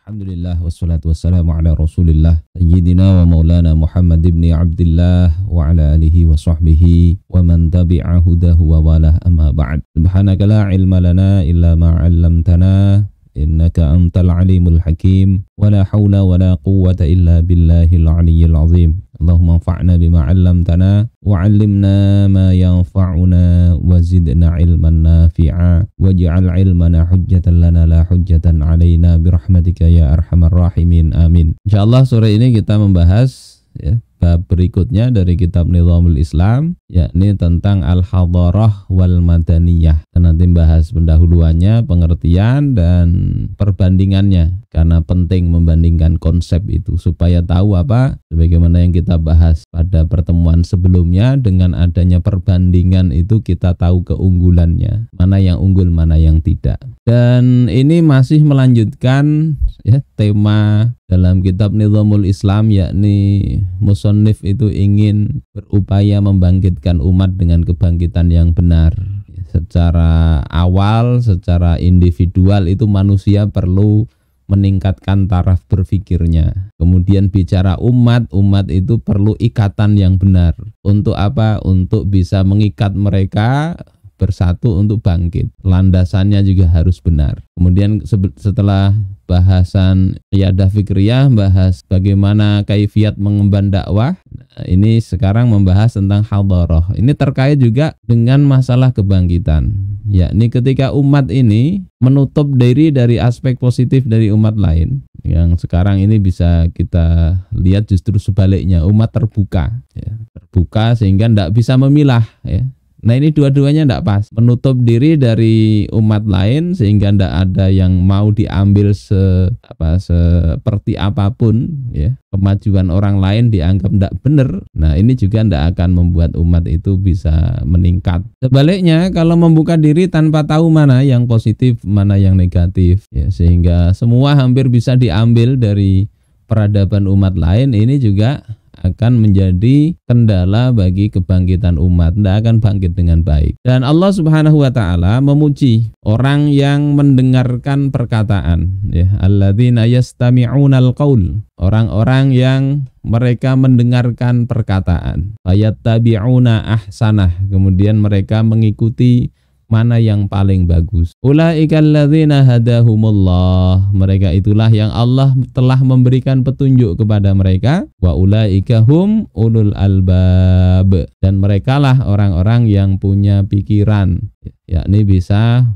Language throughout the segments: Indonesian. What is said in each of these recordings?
Alhamdulillah wassalatu wassalamu ala Rasulillah Sayyidina wa maulana Muhammad ibn Abdullah wa ala alihi wa sahbihi wa man tabi'a hudahu wa walah amma ba'd. Subhanaka la ilma lana illa ma 'allamtana innaka antal alimul hakim wa la hawla wa la quwwata illa billahil aliyyil azim. Allahumma anfa'na bima 'allamtana wa 'allimna ma yanfa'una wa zidna ilman nafi'a waj'al ilmana hujjatan lana la hujjatan 'alaina birahmatika ya arhamar rahimin amin. Insyaallah sore ini kita membahas bab berikutnya dari kitab Nizamul Islam, yakni tentang al-hadarah wal madaniyah. Dan nanti bahas pendahuluannya, pengertian dan perbandingannya, karena penting membandingkan konsep itu supaya tahu apa sebagaimana yang kita bahas pada pertemuan sebelumnya. Dengan adanya perbandingan itu kita tahu keunggulannya, mana yang unggul mana yang tidak. Dan ini masih melanjutkan tema dalam kitab Nizamul Islam, yakni musannif itu ingin berupaya membangkitkan umat dengan kebangkitan yang benar. Secara awal, secara individual itu manusia perlu meningkatkan taraf berpikirnya. Kemudian bicara umat itu perlu ikatan yang benar. Untuk apa? Untuk bisa mengikat mereka bersatu untuk bangkit. Landasannya juga harus benar. Kemudian setelah bahasan qiyadah fikriyah, bahas bagaimana kaifiat mengemban dakwah. Ini sekarang membahas tentang hadarah. Ini terkait juga dengan masalah kebangkitan. Yakni ketika umat ini menutup diri dari aspek positif dari umat lain. Yang sekarang ini bisa kita lihat justru sebaliknya, umat terbuka. Terbuka sehingga tidak bisa memilah. Nah ini dua-duanya tidak pas, menutup diri dari umat lain sehingga tidak ada yang mau diambil seperti apapun, kemajuan orang lain dianggap tidak benar. Nah ini juga tidak akan membuat umat itu bisa meningkat. Sebaliknya kalau membuka diri tanpa tahu mana yang positif mana yang negatif, sehingga semua hampir bisa diambil dari peradaban umat lain, ini juga akan menjadi kendala bagi kebangkitan umat, tidak akan bangkit dengan baik. Dan Allah Subhanahu wa taala memuji orang yang mendengarkan perkataan, alladzina yastami'unal qaul, orang-orang yang mereka mendengarkan perkataan, fayattabi'una ahsanah, kemudian mereka mengikuti mana yang paling bagus. Ulaikal ladzina hadahumullah, mereka itulah yang Allah telah memberikan petunjuk kepada mereka. Wa ulaika hum ulul albab, dan merekalah orang-orang yang punya pikiran, yakni bisa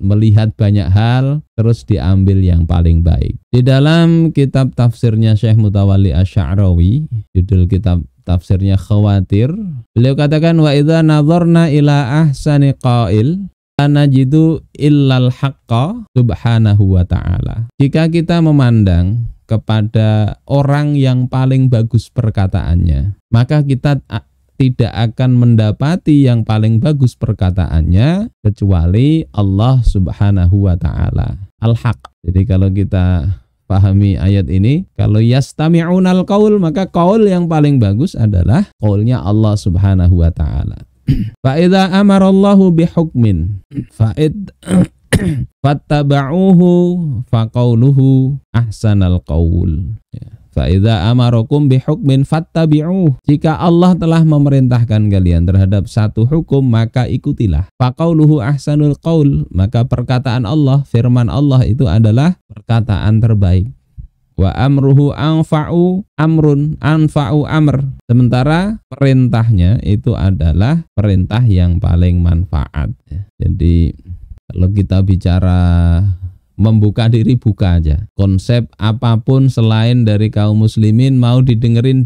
melihat banyak hal terus diambil yang paling baik. Di dalam kitab tafsirnya Syekh Mutawalli Asy-Sya'rawi, judul kitab tafsirnya Khawatir, beliau katakan wa idza nadharna ila ahsani qail najidu illal haqqa subhanahu wa ta'ala. Jika kita memandang kepada orang yang paling bagus perkataannya, maka kita tidak akan mendapati yang paling bagus perkataannya kecuali Allah Subhanahu wa ta'ala, al-haq. Jadi kalau kita pahami ayat ini, kalau yastami'unal qaul, maka qaul yang paling bagus adalah qaulnya Allah Subhanahu wa ta'ala. Fa idza amarallahu bihukmin fattaba'uhu faqauluhu ahsanal qaul. Fa idza amarakum bihukmin fattabi'uh, jika Allah telah memerintahkan kalian terhadap satu hukum maka ikutilah. Faqauluhu ahsanul qaul, maka perkataan Allah, firman Allah itu adalah perkataan terbaik. Wa amruhu anfa'u amrun anfa'u amr, sementara perintahnya itu adalah perintah yang paling manfaat. Jadi kalau kita bicara membuka diri, buka aja. Konsep apapun selain dari kaum muslimin mau dengerin.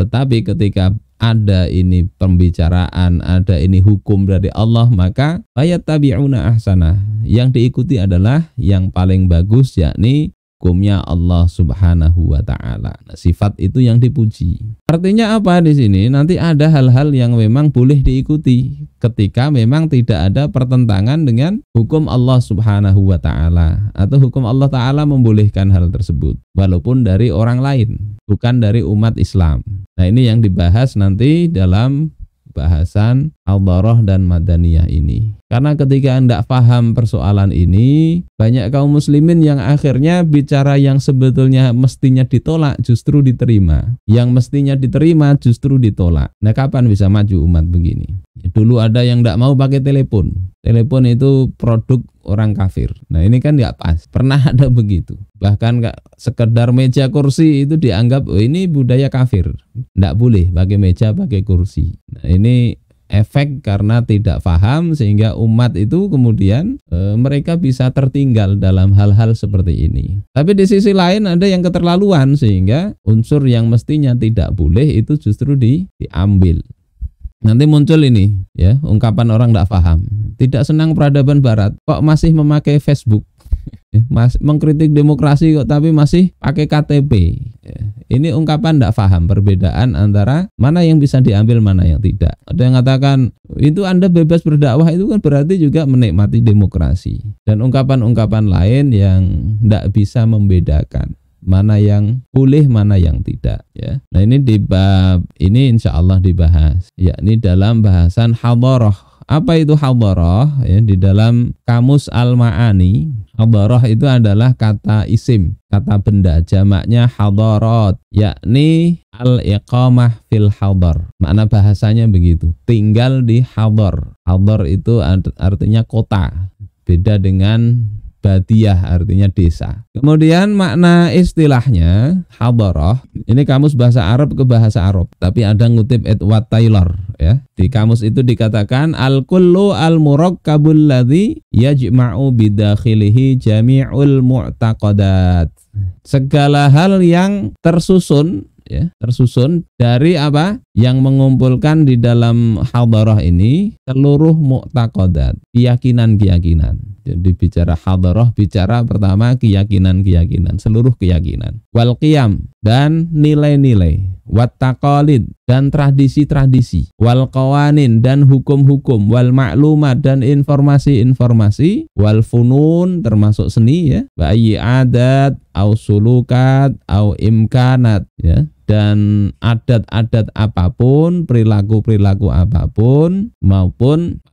Tetapi ketika ada ini pembicaraan, ada ini hukum dari Allah, maka fayattabi'una ahsanah, yang diikuti adalah yang paling bagus, yakni hukumnya Allah Subhanahu wa ta'ala. Nah, sifat itu yang dipuji. Artinya apa di sini? Nanti ada hal-hal yang memang boleh diikuti ketika memang tidak ada pertentangan dengan hukum Allah Subhanahu wa ta'ala, atau hukum Allah ta'ala membolehkan hal tersebut walaupun dari orang lain, bukan dari umat Islam. Nah, ini yang dibahas nanti dalam bahasan hadharah dan madaniyah ini. Karena ketika Anda paham persoalan ini, banyak kaum muslimin yang akhirnya bicara yang sebetulnya mestinya ditolak justru diterima. Yang mestinya diterima justru ditolak. Nah, kapan bisa maju umat begini? Dulu ada yang tidak mau pakai telepon. Telepon itu produk orang kafir. Nah, ini kan nggak pas. Pernah ada begitu. Bahkan nggak sekedar meja kursi itu dianggap ini budaya kafir. Nggak boleh pakai meja, pakai kursi. Nah, ini efek karena tidak paham sehingga umat itu kemudian mereka bisa tertinggal dalam hal-hal seperti ini. Tapi di sisi lain ada yang keterlaluan sehingga unsur yang mestinya tidak boleh itu justru diambil. Nanti muncul ini ya, ungkapan orang tidak paham, tidak senang peradaban barat kok masih memakai Facebook. Mengkritik demokrasi kok tapi masih pakai KTP. Ini ungkapan tidak paham perbedaan antara mana yang bisa diambil, mana yang tidak. Ada yang mengatakan itu Anda bebas berdakwah, itu kan berarti juga menikmati demokrasi. Dan ungkapan-ungkapan lain yang tidak bisa membedakan mana yang boleh, mana yang tidak. Ya. Nah, ini di bab ini insya Allah dibahas, yakni dalam bahasan hadharah. Apa itu hadharah? Ya, di dalam Kamus Al-Ma'ani, hadharah itu adalah kata isim, kata benda, jamaknya hadarat, yakni al-iqamah fil hadar. Makna bahasanya begitu, tinggal di hadar. Hadar itu artinya kota, beda dengan badiyah artinya desa. Kemudian makna istilahnya hadharah, ini kamus bahasa Arab ke bahasa Arab, tapi ada ngutip Edward Taylor ya. Di kamus itu dikatakan al-kullu al-murakkabul ladzi yajma'u bidakhilihi jami'ul mu'taqadat. Segala hal yang tersusun ya, tersusun dari apa? Yang mengumpulkan di dalam hadharah ini seluruh mu'taqadat, keyakinan-keyakinan. Jadi bicara hadharah, bicara pertama keyakinan-keyakinan, seluruh keyakinan. Wal qiyam, dan nilai-nilai. Wat taqalid, dan tradisi-tradisi. Wal qawanin, dan hukum-hukum. Wal ma'lumat, dan informasi-informasi. Wal funun, termasuk seni ya. Wa ayyi adat, au sulukat, au imkanat ya. Dan adat-adat apapun, perilaku-perilaku apapun, maupun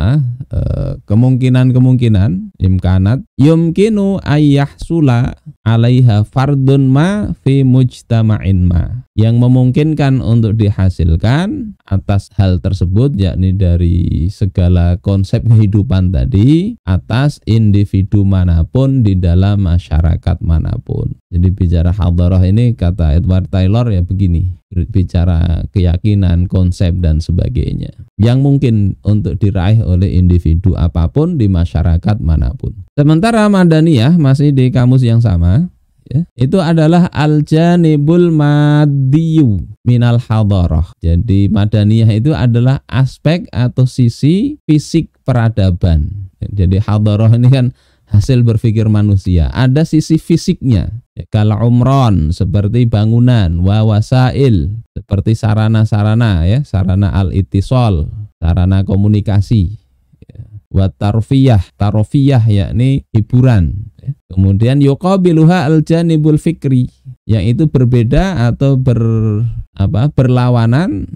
kemungkinan-kemungkinan, imkanat, yumkinu ayyahsula alaiha fardun ma fi mujtama'in ma, yang memungkinkan untuk dihasilkan atas hal tersebut, yakni dari segala konsep kehidupan tadi, atas individu manapun di dalam masyarakat manapun. Jadi bicara hadharah ini kata Edward Taylor ya begini, bicara keyakinan, konsep dan sebagainya yang mungkin untuk diraih oleh individu apapun di masyarakat manapun. Sementara madaniyah masih di kamus yang sama ya, itu adalah al-janibul maddiyu minal hadharah. Jadi madaniyah itu adalah aspek atau sisi fisik peradaban. Jadi hadharah ini kan hasil berpikir manusia, ada sisi fisiknya ya, kal umron seperti bangunan, wa wasail seperti sarana-sarana ya, sarana al-ittisal, sarana komunikasi ya. Wa tarfiyah, tarfiyah yakni hiburan ya. Kemudian yuqabiluha al-janibul fikri, yang itu berbeda atau berlawanan.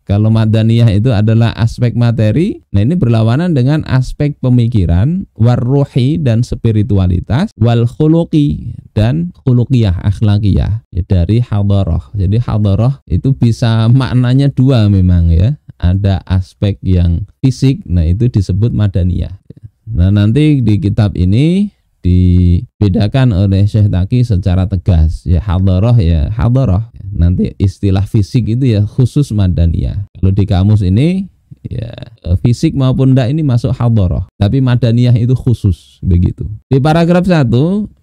Kalau madaniyah itu adalah aspek materi, nah ini berlawanan dengan aspek pemikiran, warruhi dan spiritualitas, wal khuluqi dan khuluqiyah, akhlakiyah ya, dari hadharah. Jadi hadharah itu bisa maknanya dua memang ya. Ada aspek yang fisik, nah itu disebut madaniyah. Nah nanti di kitab ini dibedakan oleh Syekh Taqi secara tegas ya, hadharah ya hadharah. Nanti istilah fisik itu ya khusus madaniyah. Kalau di kamus ini ya fisik maupun enggak ini masuk hadharah, tapi madaniyah itu khusus begitu. Di paragraf 1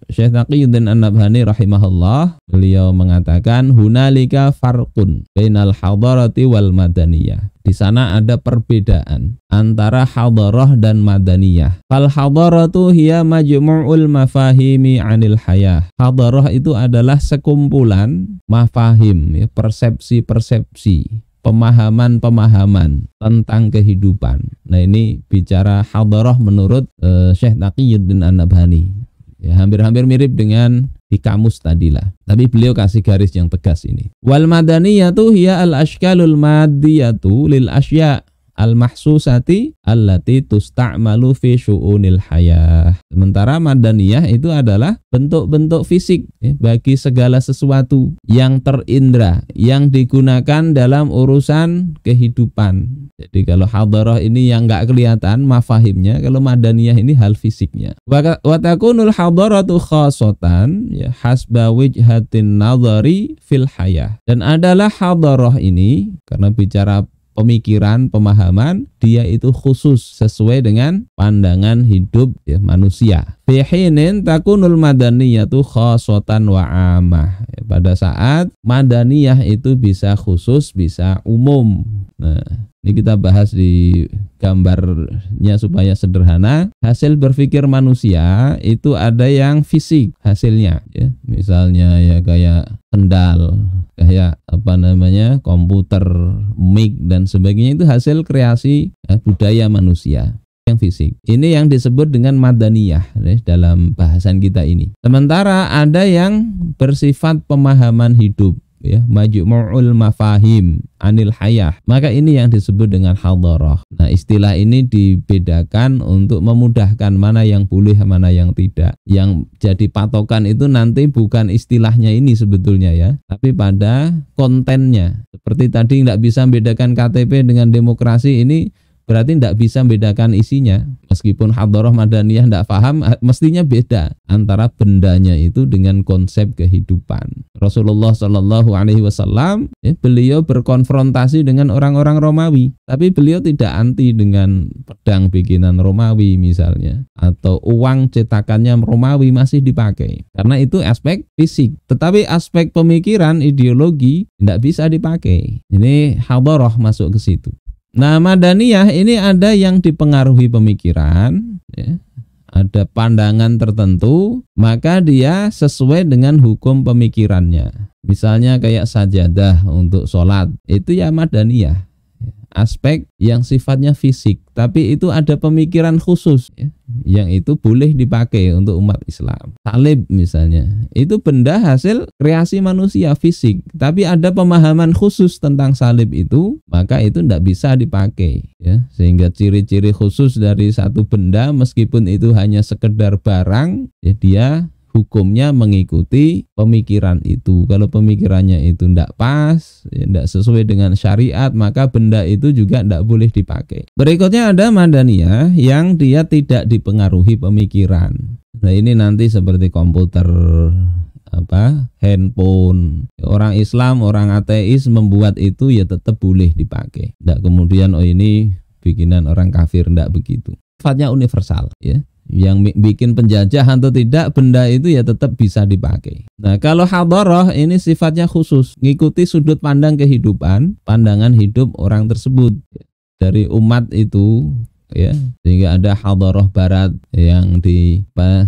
Syekh Taqiyuddin An-Nabhani rahimahullah, beliau mengatakan hunalika farqun bainal hadharati wal madaniyah. Di sana ada perbedaan antara hadharah dan madaniyah. Fal hadharatu hiya majmu'ul mafahimi 'anil hayah. Hadharah itu adalah sekumpulan mafahim ya, persepsi-persepsi, pemahaman-pemahaman tentang kehidupan. Nah ini bicara hadharah menurut Syekh Taqiyuddin An-Nabhani. Ya, hampir-hampir mirip dengan di kamus tadilah, tapi beliau kasih garis yang tegas ini. Wal madaniyatu hiya al ashkalul madiyatu lil asya. al-mahsusati allati tusta'malu fi syu'unil hayah. Sementara madaniyah itu adalah bentuk-bentuk fisik bagi segala sesuatu yang terindra, yang digunakan dalam urusan kehidupan. Jadi kalau hadarah ini yang enggak kelihatan mafahimnya, kalau madaniyah ini hal fisiknya. Wa takunul hadaratu khassatan ya hasba wijhatin nadhari fil hayah. Dan adalah hadarah ini karena bicara pemikiran, pemahaman, dia itu khusus sesuai dengan pandangan hidup ya, manusia. Fi hinin takunul madaniyatu khassatan wa amah. Pada saat madaniyah itu bisa khusus, bisa umum. Nah, ini kita bahas di gambarnya supaya sederhana. Hasil berpikir manusia itu ada yang fisik hasilnya ya. Misalnya ya kayak sendal, kayak komputer, mic dan sebagainya, itu hasil kreasi budaya manusia yang fisik. Ini yang disebut dengan madaniyah dalam bahasan kita ini. Sementara ada yang bersifat pemahaman hidup ya, majmu'ul mafahim anil hayah, maka ini yang disebut dengan hadarah. Nah, istilah ini dibedakan untuk memudahkan mana yang boleh, mana yang tidak. Yang jadi patokan itu nanti bukan istilahnya ini sebetulnya ya, tapi pada kontennya. Seperti tadi tidak bisa membedakan KTP dengan demokrasi, ini berarti tidak bisa membedakan isinya. Meskipun hadarah madaniyah tidak paham, mestinya beda antara bendanya itu dengan konsep kehidupan. Rasulullah Shallallahu Alaihi Wasallam beliau berkonfrontasi dengan orang-orang Romawi, tapi beliau tidak anti dengan pedang bikinan Romawi misalnya, atau uang cetakannya Romawi masih dipakai, karena itu aspek fisik. Tetapi aspek pemikiran, ideologi tidak bisa dipakai. Ini hadarah masuk ke situ. Nah, madaniyah ini ada yang dipengaruhi pemikiran ya, ada pandangan tertentu, maka dia sesuai dengan hukum pemikirannya. Misalnya kayak sajadah untuk sholat, itu ya madaniyah, aspek yang sifatnya fisik, tapi itu ada pemikiran khusus ya, yang itu boleh dipakai untuk umat Islam. Salib misalnya, itu benda hasil kreasi manusia fisik, tapi ada pemahaman khusus tentang salib itu, maka itu tidak bisa dipakai ya. Sehingga ciri-ciri khusus dari satu benda, meskipun itu hanya sekedar barang ya, dia hukumnya mengikuti pemikiran itu. Kalau pemikirannya itu tidak pas, tidak sesuai dengan syariat, maka benda itu juga tidak boleh dipakai. Berikutnya ada madaniyah yang dia tidak dipengaruhi pemikiran. Nah, ini nanti seperti komputer, handphone. Orang Islam, orang ateis membuat itu ya tetap boleh dipakai. Tidak kemudian ini bikinan orang kafir, tidak begitu. Sifatnya universal ya. Yang bikin penjajah atau tidak, benda itu ya tetap bisa dipakai. Nah, kalau hadarah ini sifatnya khusus, ngikuti sudut pandang kehidupan, pandangan hidup orang tersebut dari umat itu ya. Sehingga ada hadarah barat yang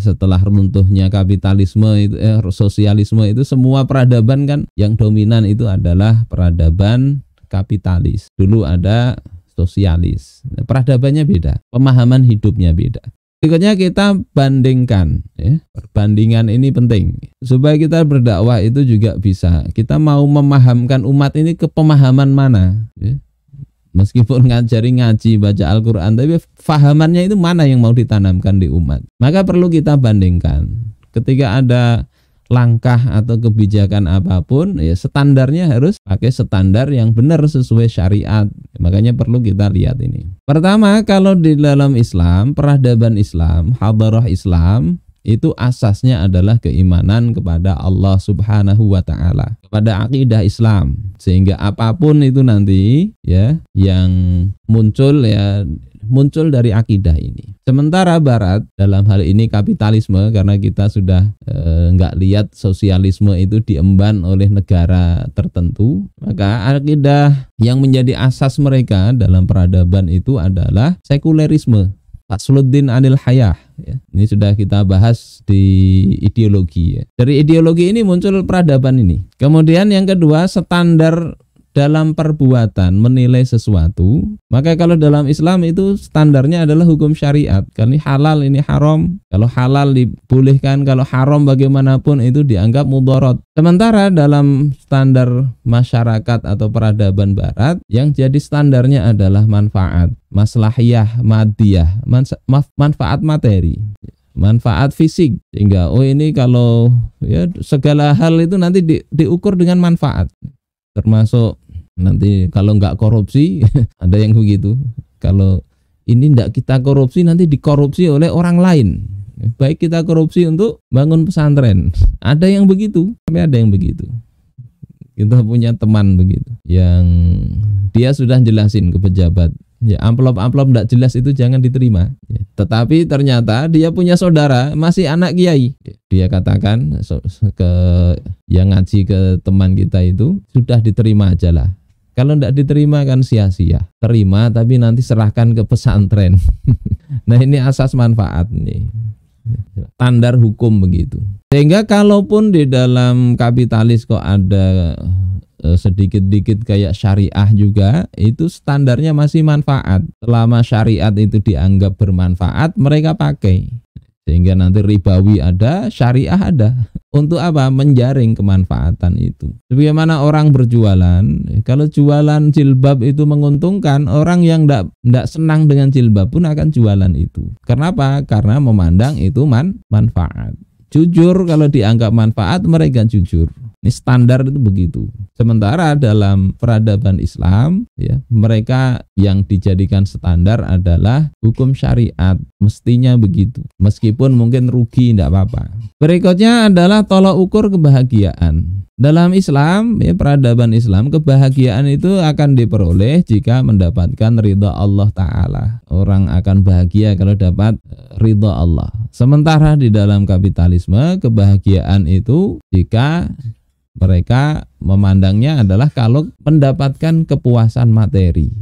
setelah runtuhnya kapitalisme itu sosialisme itu, semua peradaban kan yang dominan itu adalah peradaban kapitalis. Dulu ada sosialis. Nah, peradabannya beda, pemahaman hidupnya beda. Berikutnya kita bandingkan ya. Perbandingan ini penting supaya kita berdakwah itu juga bisa. Kita mau memahamkan umat ini ke pemahaman mana ya. Meskipun ngaji baca Al-Quran, tapi fahamannya itu mana yang mau ditanamkan di umat. Maka perlu kita bandingkan. Ketika ada langkah atau kebijakan apapun ya, standarnya harus pakai standar yang benar sesuai syariat. Makanya perlu kita lihat ini. Pertama, kalau di dalam Islam, peradaban Islam, hadarah Islam, itu asasnya adalah keimanan kepada Allah Subhanahu wa Ta'ala, kepada akidah Islam. Sehingga apapun itu nanti ya yang muncul ya muncul dari akidah ini. Sementara Barat dalam hal ini kapitalisme, karena kita sudah nggak lihat sosialisme itu diemban oleh negara tertentu, maka akidah yang menjadi asas mereka dalam peradaban itu adalah sekulerisme. Fasluddin anil hayah ya. Ini sudah kita bahas di ideologi ya. Dari ideologi ini muncul peradaban ini. Kemudian yang kedua, standar dalam perbuatan menilai sesuatu, maka kalau dalam Islam itu standarnya adalah hukum syariat. Kalau ini halal, ini haram. Kalau halal dibolehkan, kalau haram bagaimanapun itu dianggap mudarat. Sementara dalam standar masyarakat atau peradaban barat, yang jadi standarnya adalah manfaat, maslahiyah, madiyah, manfaat materi, manfaat fisik. Sehingga ini kalau ya segala hal itu nanti diukur dengan manfaat. Termasuk nanti kalau nggak korupsi, ada yang begitu. Kalau ini nggak kita korupsi, nanti dikorupsi oleh orang lain. Baik kita korupsi untuk bangun pesantren. Ada yang begitu, tapi ada yang begitu. Kita punya teman begitu, yang dia sudah jelasin ke pejabat, ya amplop-amplop nggak jelas itu jangan diterima. Tetapi ternyata dia punya saudara masih anak kiai. Dia katakan ke yang ngaji ke teman kita itu, sudah diterima aja lah. Kalau tidak diterima kan sia-sia. Terima tapi nanti serahkan ke pesantren. Nah ini asas manfaat nih. Standar hukum begitu. Sehingga kalaupun di dalam kapitalis kok ada sedikit-dikit kayak syariah juga, itu standarnya masih manfaat. Selama syariat itu dianggap bermanfaat, mereka pakai. Sehingga nanti ribawi ada, syariah ada. Untuk apa? Menjaring kemanfaatan itu. Sebagaimana orang berjualan, kalau jualan jilbab itu menguntungkan, orang yang tidak senang dengan jilbab pun akan jualan itu. Kenapa? Karena memandang itu manfaat. Jujur, kalau dianggap manfaat, mereka jujur. Ini standar itu begitu. Sementara dalam peradaban Islam, ya, mereka yang dijadikan standar adalah hukum syariat. Mestinya begitu. Meskipun mungkin rugi, tidak apa-apa. Berikutnya adalah tolak ukur kebahagiaan. Dalam Islam, ya, peradaban Islam, kebahagiaan itu akan diperoleh jika mendapatkan ridha Allah Ta'ala. Orang akan bahagia kalau dapat ridha Allah. Sementara di dalam kapitalisme, kebahagiaan itu jika mereka memandangnya adalah kalau mendapatkan kepuasan materi,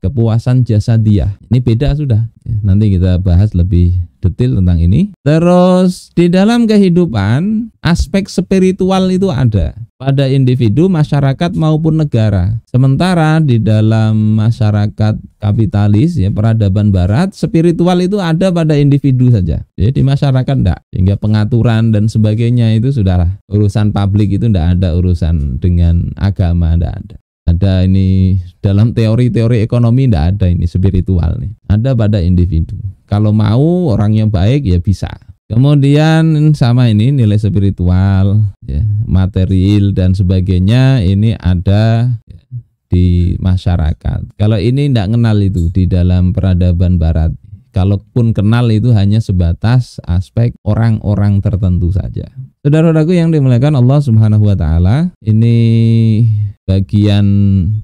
kepuasan jasadiah. Ini beda sudah. Nanti kita bahas lebih detail tentang ini. Terus di dalam kehidupan, aspek spiritual itu ada pada individu, masyarakat maupun negara. Sementara di dalam masyarakat kapitalis, ya, peradaban barat, spiritual itu ada pada individu saja. Jadi di masyarakat enggak. Sehingga pengaturan dan sebagainya itu sudahlah urusan publik, itu enggak ada urusan dengan agama, enggak ada. Ada ini dalam teori-teori ekonomi tidak ada ini spiritual nih. Ada pada individu. Kalau mau orangnya baik ya bisa. Kemudian sama ini nilai spiritual, ya, material dan sebagainya ini ada di masyarakat. Kalau ini tidak kenal itu di dalam peradaban barat. Kalaupun kenal itu hanya sebatas aspek orang-orang tertentu saja. Saudara-saudaraku yang dimuliakan Allah Subhanahu wa taala, ini bagian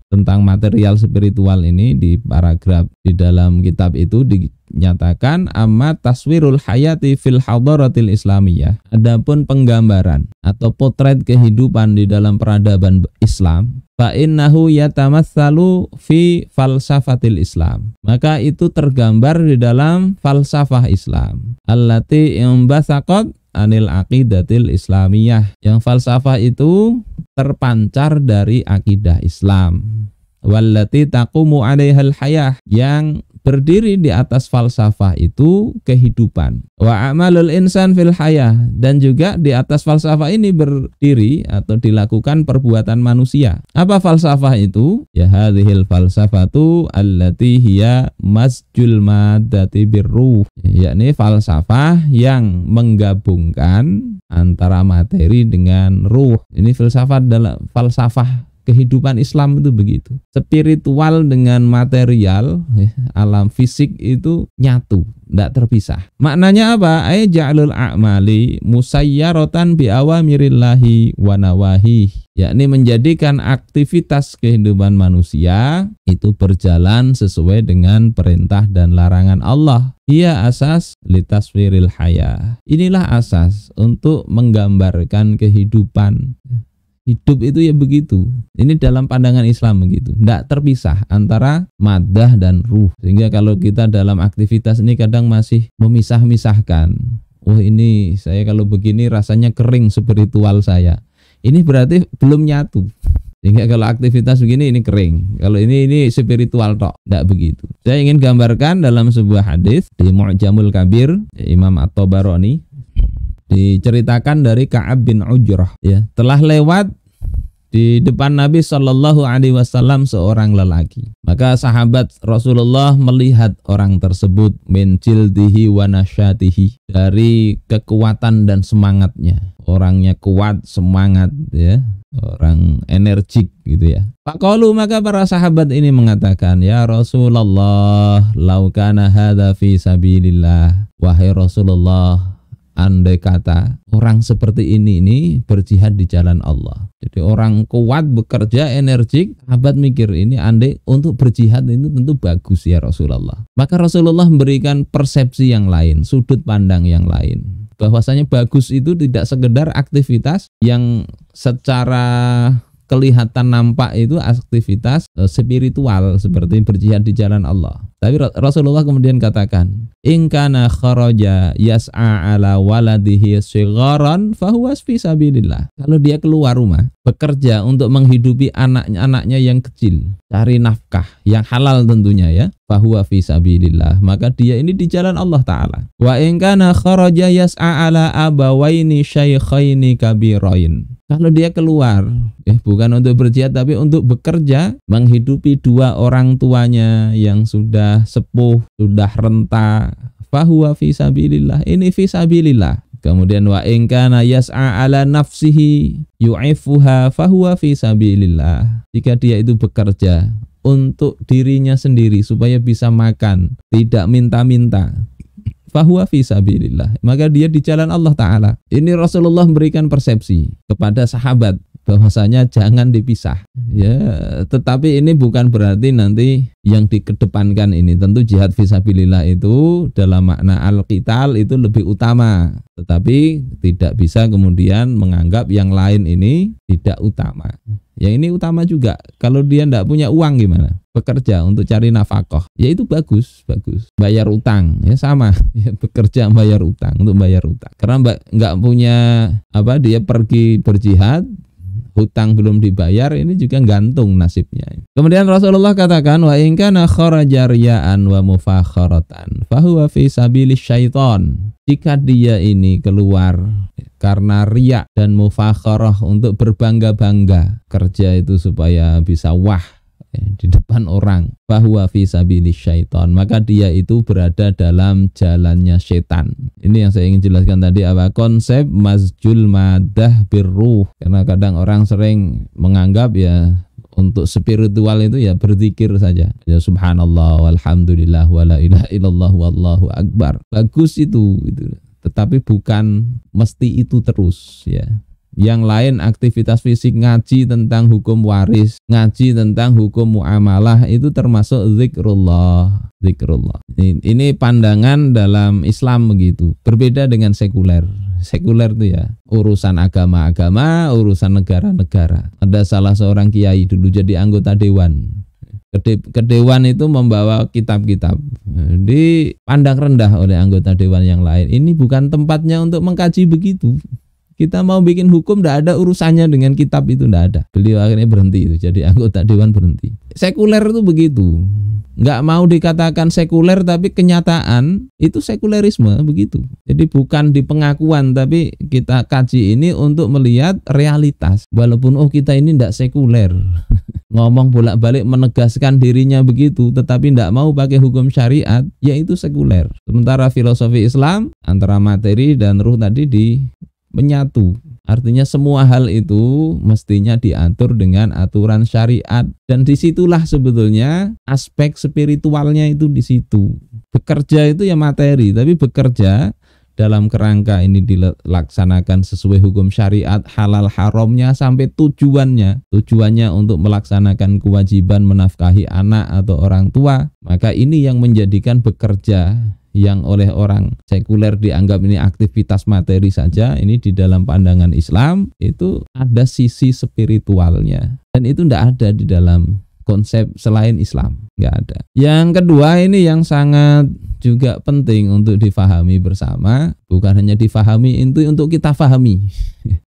tentang material spiritual ini di paragraf di dalam kitab itu dinyatakan amma taswirul hayati fil hadaratil islamiyah. Adapun penggambaran atau potret kehidupan di dalam peradaban Islam, fa innahu yatamatsalu fi falsafatil Islam. Maka itu tergambar di dalam falsafah Islam. Allati imbasaqat anil aqidatil islamiyah. Yang falsafah itu terpancar dari akidah Islam. Wallati taqumu 'alaihal hayah, yang berdiri di atas falsafah itu kehidupan. Wa amalul insan fil hayah, dan juga di atas falsafah ini berdiri atau dilakukan perbuatan manusia. Apa falsafah itu? Ya hadhil falsafatu allati hiya masjul maddati birruh, yakni falsafah yang menggabungkan antara materi dengan ruh. Ini filsafat dalam falsafah kehidupan Islam itu begitu. Spiritual dengan material, alam fisik itu nyatu, tidak terpisah. Maknanya apa? Ay ja'alul a'mali musayyaratan bi awamirillahi wa nawahi, yakni menjadikan aktivitas kehidupan manusia itu berjalan sesuai dengan perintah dan larangan Allah. Ia asas litaswiril hayah. Inilah asas untuk menggambarkan kehidupan. Hidup itu ya begitu. Ini dalam pandangan Islam begitu. Tidak terpisah antara maddah dan ruh. Sehingga kalau kita dalam aktivitas ini kadang masih memisah-misahkan. Oh ini saya kalau begini rasanya kering spiritual saya. Ini berarti belum nyatu. Sehingga kalau aktivitas begini ini kering. Kalau ini spiritual tok, tidak begitu. Saya ingin gambarkan dalam sebuah hadis di Mu'jamul Kabir Imam At-Tabarani diceritakan dari Ka'ab bin Ujrah, ya, telah lewat di depan Nabi Shallallahu Alaihi Wasallam seorang lelaki. Maka sahabat Rasulullah melihat orang tersebut min jildihi wa nasyatihi, dari kekuatan dan semangatnya. Orangnya kuat, semangat, ya, orang energik gitu ya. Faqalu, maka para sahabat ini mengatakan, ya Rasulullah, lau kana hadza fi sabilillah. Wahai Rasulullah, andai kata orang seperti ini berjihad di jalan Allah. Jadi orang kuat, bekerja, energik, sahabat mikir ini andai untuk berjihad itu tentu bagus ya Rasulullah. Maka Rasulullah memberikan persepsi yang lain, sudut pandang yang lain. Bahwasanya bagus itu tidak sekedar aktivitas yang secara kelihatan nampak itu aktivitas spiritual seperti berjihad di jalan Allah. Tapi Rasulullah kemudian katakan, in kana kharaja yas'a ala waladihi shigharan fahuwa fi sabilillah. Kalau dia keluar rumah bekerja untuk menghidupi anaknya yang kecil, cari nafkah yang halal tentunya ya, fahuwa fi sabilillah, maka dia ini di jalan Allah taala. Wa in kana kharaja yas'a ala abawaini syaikhaini kabirain. Kalau dia keluar bukan untuk berjihad tapi untuk bekerja menghidupi dua orang tuanya yang sudah sepuh, sudah renta, fahuwa fi sabilillah, ini fi sabilillah. Kemudian wa in kana yas'a ala nafsihi yu'ifuha fahuwa fi sabilillah. Jika dia itu bekerja untuk dirinya sendiri supaya bisa makan, tidak minta-minta, fahuwa fi sabilillah, maka dia di jalan Allah taala. Ini Rasulullah memberikan persepsi kepada sahabat bahwasanya jangan dipisah. Ya, tetapi ini bukan berarti nanti yang dikedepankan ini tentu jihad fisabilillah itu dalam makna al-qital itu lebih utama. Tetapi tidak bisa kemudian menganggap yang lain ini tidak utama. Yang ini utama juga. Kalau dia tidak punya uang gimana? Bekerja untuk cari nafkah, ya itu bagus. Bayar utang, ya sama, ya, bekerja bayar utang untuk bayar utang. Karena nggak punya dia pergi berjihad, hutang belum dibayar, ini juga gantung nasibnya. Kemudian Rasulullah katakan, wa in kana kharaja riya'an wa mufakharatan fahuwa fi sabilis syaitan. Jika dia ini keluar karena riya dan mufakharah untuk berbangga-bangga, kerja itu supaya bisa wah di depan orang, fahuwa fi sabilis syaitan, maka dia itu berada dalam jalannya setan. Ini yang saya ingin jelaskan tadi, konsep masjul madah birruh. Karena kadang orang sering menganggap ya untuk spiritual itu ya berzikir saja, ya subhanallah walhamdulillah wala ilaha illallah wallahu akbar. Bagus itu. Tetapi bukan mesti itu terus ya. Yang lain aktivitas fisik, ngaji tentang hukum waris, ngaji tentang hukum muamalah, itu termasuk zikrullah. Ini pandangan dalam Islam begitu. Berbeda dengan sekuler. Sekuler itu ya urusan agama-agama, urusan negara-negara. Ada salah seorang kiai dulu jadi anggota dewan. Ke dewan itu membawa kitab-kitab, dipandang rendah oleh anggota dewan yang lain. Ini bukan tempatnya untuk mengkaji begitu. Kita mau bikin hukum, tidak ada urusannya dengan kitab itu, tidak ada. Beliau akhirnya berhenti itu, jadi anggota dewan berhenti. Sekuler itu begitu, nggak mau dikatakan sekuler tapi kenyataan itu sekulerisme begitu. Jadi bukan di pengakuan, tapi kita kaji ini untuk melihat realitas. Walaupun kita ini tidak sekuler, ngomong bolak-balik menegaskan dirinya begitu, tetapi tidak mau pakai hukum syariat, yaitu sekuler. Sementara filosofi Islam antara materi dan ruh tadi menyatu. Artinya semua hal itu mestinya diatur dengan aturan syariat, dan disitulah sebetulnya aspek spiritualnya itu di situ. Bekerja itu ya materi, tapi bekerja dalam kerangka ini dilaksanakan sesuai hukum syariat, halal haramnya sampai tujuannya untuk melaksanakan kewajiban menafkahi anak atau orang tua. Maka ini yang menjadikan bekerja yang oleh orang sekuler dianggap ini aktivitas materi saja, ini di dalam pandangan Islam itu ada sisi spiritualnya, dan itu tidak ada di dalam konsep selain Islam, nggak ada. Yang kedua ini yang sangat juga penting untuk difahami bersama, bukan hanya difahami, itu untuk kita fahami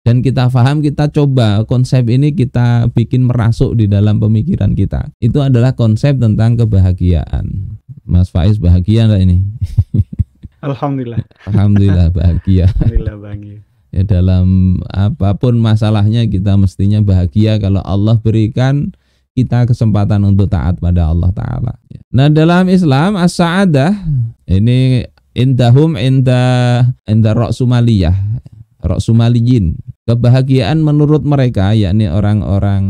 dan kita paham, kita coba konsep ini kita bikin merasuk di dalam pemikiran kita. Itu adalah konsep tentang kebahagiaan. Mas Faiz bahagia nggak ini? Alhamdulillah. Alhamdulillah bahagia. Alhamdulillah bahagia. Ya, dalam apapun masalahnya kita mestinya bahagia kalau Allah berikan kita kesempatan untuk taat pada Allah Ta'ala. Nah, dalam Islam as-sa'adah ini indahum inda ra'sumaliyah, ra'sumaliyin. Kebahagiaan menurut mereka, yakni orang-orang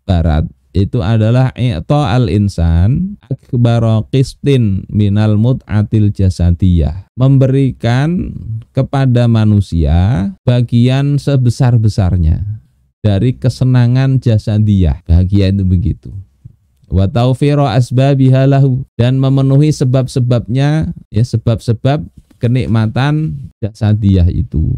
barat, itu adalah i'ta al-insan akbara qistin minal mut'atil jasadiyah. Memberikan kepada manusia bagian sebesar-besarnya dari kesenangan jasadiyah. Bahagia itu begitu. Wa tawfira asbabiha lahu, dan memenuhi sebab-sebabnya, ya, sebab-sebab kenikmatan jasadiyah itu,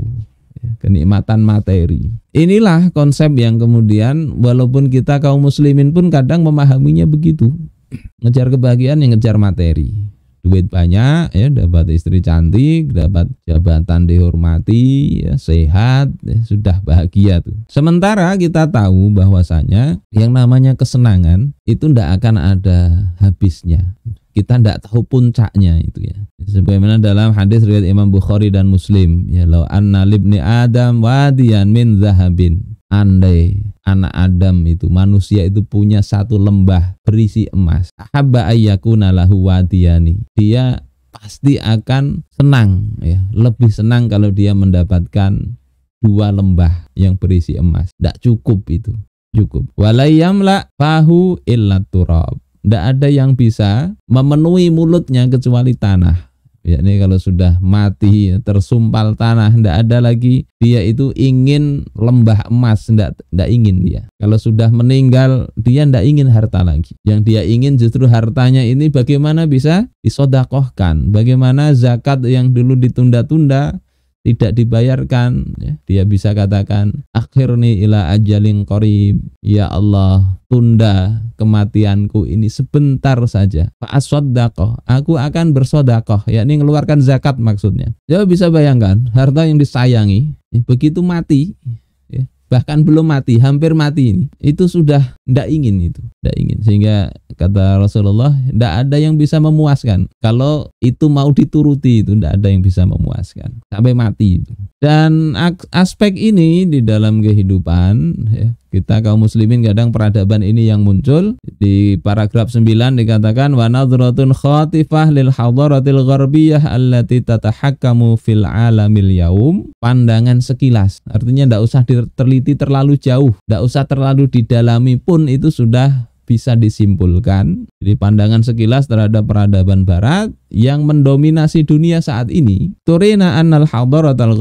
ya, kenikmatan materi. Inilah konsep yang kemudian walaupun kita kaum muslimin pun kadang memahaminya begitu. Ngejar kebahagiaan yang ngejar materi. Duit banyak, ya, dapat istri cantik, dapat jabatan dihormati, ya, sehat, ya, sudah bahagia tuh. Sementara kita tahu bahwasanya yang namanya kesenangan itu tidak akan ada habisnya. Kita tidak tahu puncaknya itu, ya. Sebagaimana dalam hadis riwayat Imam Bukhari dan Muslim, ya, law anna libni Adam wadiyan min zahabin. Andai anak Adam itu, manusia itu punya satu lembah berisi emas, ahabba ayyakuna lahu wadiyani, dia pasti akan senang, ya, lebih senang kalau dia mendapatkan 2 lembah yang berisi emas. Tidak cukup itu, cukup. Walayyamla fahu illa turab, tidak ada yang bisa memenuhi mulutnya kecuali tanah. Yakni kalau sudah mati, tersumpal tanah, tidak ada lagi dia itu ingin lembah emas, tidak ingin dia. Kalau sudah meninggal dia tidak ingin harta lagi. Yang dia ingin justru hartanya ini bagaimana bisa disodakohkan, bagaimana zakat yang dulu ditunda-tunda tidak dibayarkan, ya, dia bisa katakan akhirni ila ajalin qarib, ya Allah tunda kematianku ini sebentar saja, fa'aswaddaqoh, aku akan bersodakoh, yakni mengeluarkan zakat maksudnya. Jadi bisa bayangkan harta yang disayangi, ya, begitu mati, ya, bahkan belum mati, hampir mati ini, itu sudah tidak ingin, itu tidak ingin. Sehingga kata Rasulullah, tidak ada yang bisa memuaskan kalau itu mau dituruti, itu tidak ada yang bisa memuaskan sampai mati itu. Dan aspek ini di dalam kehidupan, ya, kita kaum muslimin kadang peradaban ini yang muncul. Di paragraf 9 dikatakan wa nadratun khatifah lil hadaratil gharbiyah allati tatahakkamu fil alamil yaum. Pandangan sekilas, artinya tidak usah diteliti terlalu jauh, tidak usah terlalu didalami pun itu sudah bisa disimpulkan. Jadi pandangan sekilas terhadap peradaban barat yang mendominasi dunia saat ini, turina annal hadaratal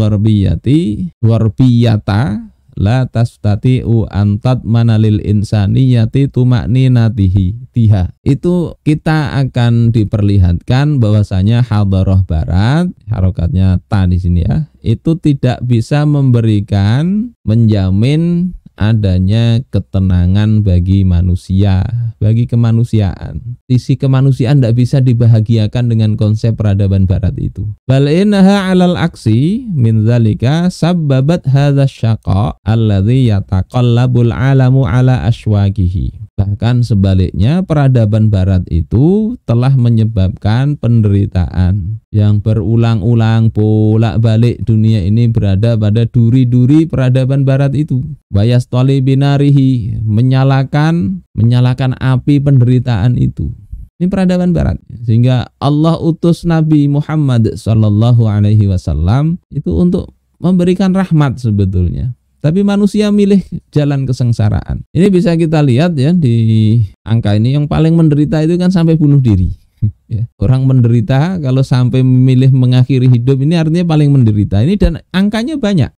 gharbiyata la tastati'u antat manalil insaniyati tuma'ninatihi tiha. Itu kita akan diperlihatkan bahwasanya hadarah barat, harokatnya ta di sini, ya, itu tidak bisa memberikan, menjamin adanya ketenangan bagi manusia, bagi kemanusiaan. Sisi kemanusiaan tidak bisa dibahagiakan dengan konsep peradaban barat itu. Bal innaha 'alal aksi min dzalika sabbabat hadzal syaqa alladzi yataqallabul 'alamu 'ala aswaqihi. Bahkan sebaliknya, peradaban barat itu telah menyebabkan penderitaan yang berulang-ulang, bolak-balik dunia ini berada pada duri-duri peradaban barat itu. Bayastoli binarihi, menyalakan api penderitaan itu. Ini peradaban barat. Sehingga Allah utus Nabi Muhammad SAW itu untuk memberikan rahmat sebetulnya. Tapi manusia milih jalan kesengsaraan. Ini bisa kita lihat, ya, di angka ini yang paling menderita itu kan sampai bunuh diri. Ya, orang menderita kalau sampai memilih mengakhiri hidup ini artinya paling menderita. Ini dan angkanya banyak.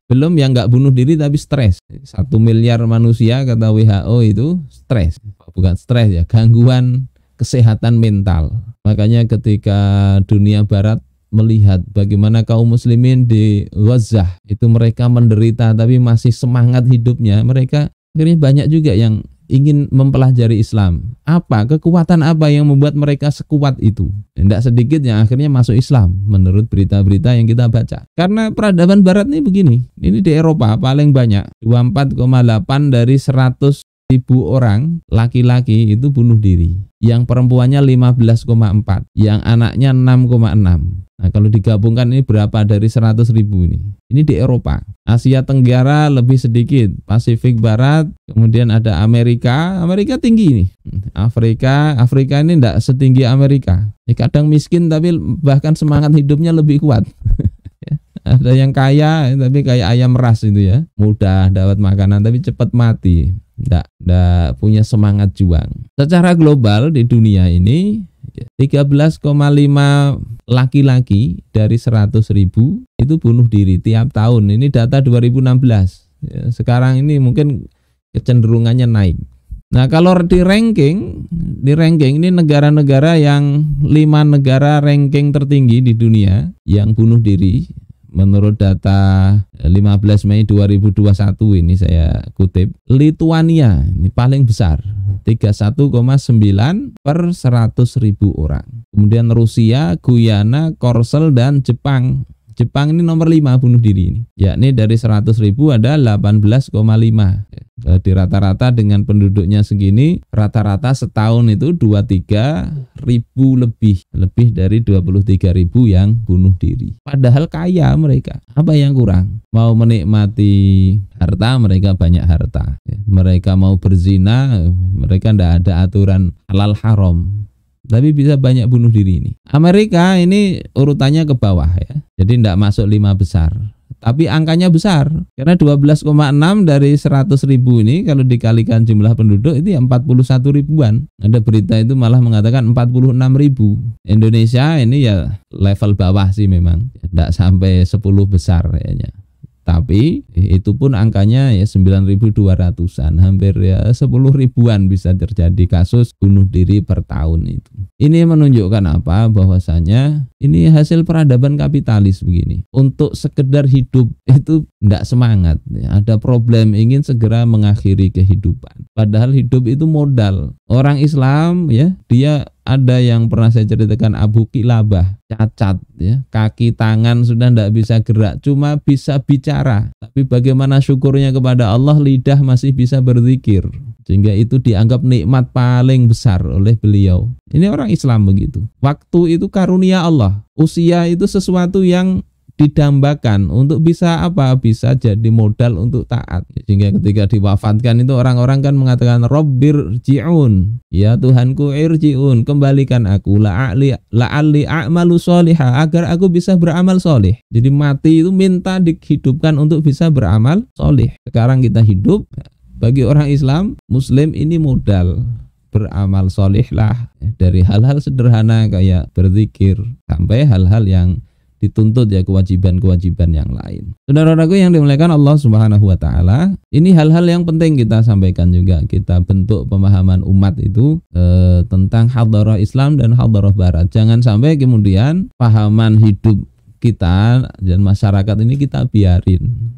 Belum yang nggak bunuh diri tapi stres. 1 miliar manusia kata WHO itu stres. Bukan stres, ya, gangguan kesehatan mental. Makanya ketika dunia barat melihat bagaimana kaum muslimin di Gaza itu mereka menderita tapi masih semangat hidupnya, mereka akhirnya banyak juga yang ingin mempelajari Islam. Apa kekuatan apa yang membuat mereka sekuat itu? Tidak sedikit yang akhirnya masuk Islam menurut berita-berita yang kita baca. Karena peradaban Barat ini begini. Ini di Eropa paling banyak 24,8 dari 100.000 orang laki-laki itu bunuh diri. Yang perempuannya 15,4, yang anaknya 6,6. Nah, kalau digabungkan ini berapa dari 100.000 ini? Ini di Eropa. Asia Tenggara lebih sedikit, Pasifik Barat, kemudian ada Amerika. Amerika tinggi ini. Afrika ini tidak setinggi Amerika. Kadang miskin tapi bahkan semangat hidupnya lebih kuat. Ada yang kaya tapi kayak ayam ras itu ya, mudah dapat makanan tapi cepat mati, ndak punya semangat juang. Secara global di dunia ini 13,5 laki-laki dari 100.000 itu bunuh diri tiap tahun. Ini data 2016 ya, sekarang ini mungkin kecenderungannya naik. Nah, kalau di ranking ini negara-negara yang 5 negara ranking tertinggi di dunia yang bunuh diri menurut data 15 Mei 2021 ini saya kutip, Lituania ini paling besar 31,9 per 100.000 orang. Kemudian Rusia, Guyana, Korsel dan Jepang. Jepang ini nomor 5 bunuh diri ini. Yakni dari 100.000 ada 18,5. Di rata-rata dengan penduduknya segini, rata-rata setahun itu 23.000 lebih dari 23.000 yang bunuh diri. Padahal kaya mereka. Apa yang kurang? Mau menikmati harta, mereka banyak harta. Mereka mau berzina, mereka tidak ada aturan halal haram. Tapi bisa banyak bunuh diri ini. Amerika ini urutannya ke bawah ya. Jadi tidak masuk 5 besar. Tapi angkanya besar. Karena 12,6 dari 100.000 ini kalau dikalikan jumlah penduduk itu ya 41 ribuan. Ada berita itu malah mengatakan 46.000. Indonesia ini ya level bawah sih memang. Tidak sampai 10 besar kayaknya. Tapi itu pun angkanya ya 9.200-an, hampir ya 10 ribuan bisa terjadi kasus bunuh diri per tahun itu. Ini menunjukkan apa? Bahwasanya ini hasil peradaban kapitalis begini. Untuk sekedar hidup itu tidak semangat. Ada problem ingin segera mengakhiri kehidupan. Padahal hidup itu modal. Orang Islam ya, dia ada yang pernah saya ceritakan Abu Kilabah, cacat ya, kaki tangan sudah tidak bisa gerak, cuma bisa bicara. Tapi bagaimana syukurnya kepada Allah, lidah masih bisa berzikir. Sehingga itu dianggap nikmat paling besar oleh beliau. Ini orang Islam begitu. Waktu itu karunia Allah. Usia itu sesuatu yang didambakan untuk bisa apa? Bisa jadi modal untuk taat. Sehingga ketika diwafatkan itu orang-orang kan mengatakan Rabbir ji'un, ya Tuhanku irji'un, kembalikan aku la'ali a'malu sholihah, agar aku bisa beramal soleh. Jadi mati itu minta dihidupkan untuk bisa beramal soleh. Sekarang kita hidup, bagi orang Islam Muslim ini modal beramal soleh lah, dari hal-hal sederhana kayak berzikir sampai hal-hal yang dituntut ya, kewajiban-kewajiban yang lain. Saudara-saudaraku yang dimuliakan Allah Subhanahu wa taala, ini hal-hal yang penting kita sampaikan juga. Kita bentuk pemahaman umat itu tentang hadharah Islam dan hadharah Barat. Jangan sampai kemudian pahaman hidup kita dan masyarakat ini kita biarin.